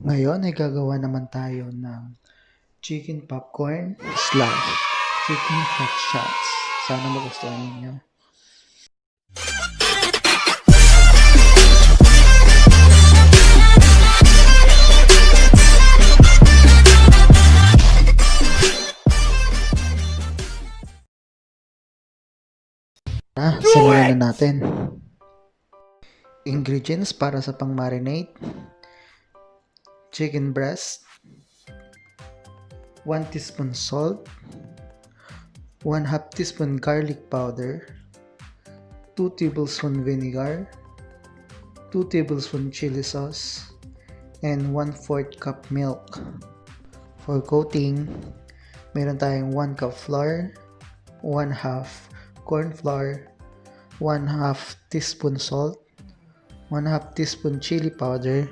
Ngayon ay gagawa naman tayo ng chicken popcorn / chicken hot shots. Sana magustuhan ninyo. Simulan na natin. Ingredients para sa pang-marinate: chicken breast, 1 teaspoon salt, 1/2 teaspoon garlic powder, 2 tablespoon vinegar, 2 tablespoon chili sauce, and 1/4 cup milk. For coating, meron tayong 1 cup flour, 1/2 corn flour, 1/2 teaspoon salt, 1/2 teaspoon chili powder,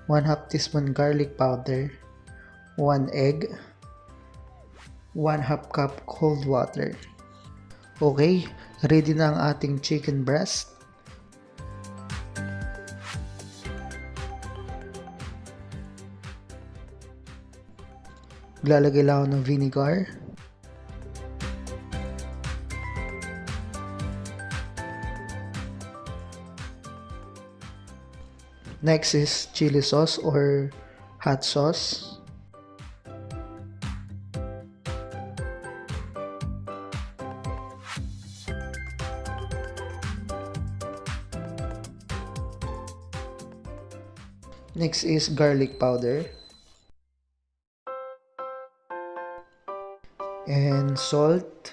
1/2 teaspoon garlic powder, 1 egg, 1/2 cup cold water. Okay, ready na ang ating chicken breast. Lalagay lang ako ng vinegar. Next is chili sauce or hot sauce. Next is garlic powder. And salt.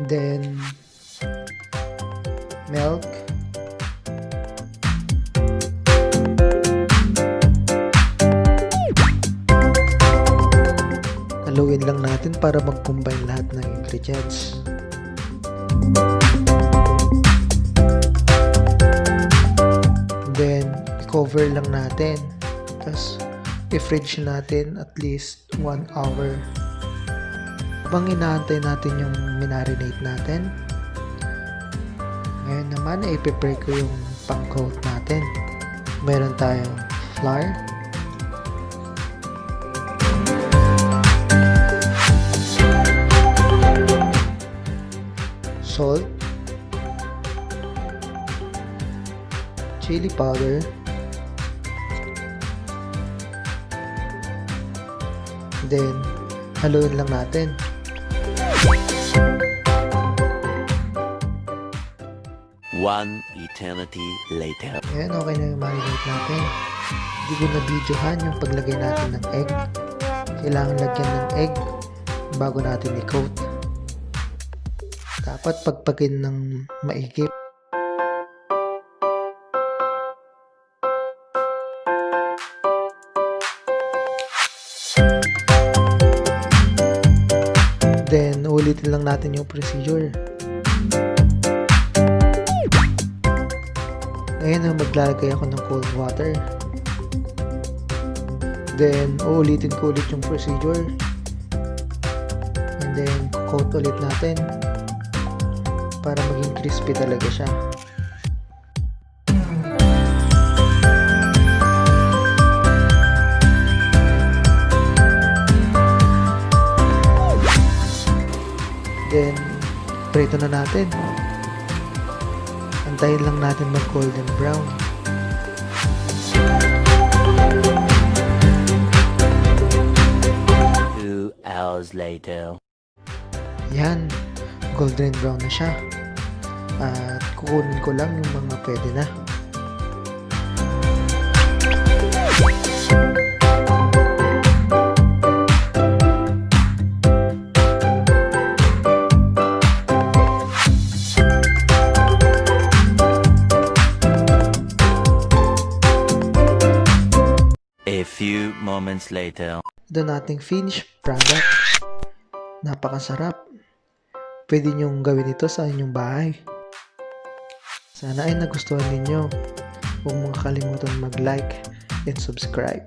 Then milk. Haluin lang natin para mag-combine lahat ng ingredients. Then, i-cover lang natin. Tapos, i-fridge natin at least 1 hour. Habang inaantay natin yung minarinate natin, ngayon naman, i-prepare ko yung pang-coat natin. Meron tayong flour, salt, chili powder, then haluin lang natin. One eternity later. Ayan, okay na yung marinate natin. Hindi ko na-videohan yung paglagay natin ng egg. Kailangan lagyan ng egg bago natin i-coat. Dapat pagpagin ng maigip. Then, ulitin lang natin yung procedure. Ngayon, maglalagay ako ng cold water. Then, uulitin ko ulit yung procedure. And then, coat ulit natin para maging crispy talaga siya. Then, prito na natin. Antayin lang natin mag golden brown. Hours later. Yan, golden brown na siya. At kukunin ko lang yung mga pwede na. A few moments later. Ito nating finished product. Napakasarap. Pwede nyong gawin ito sa inyong bahay. Sana ay nagustuhan ninyo. Huwag mong kalimutan mag-like and subscribe.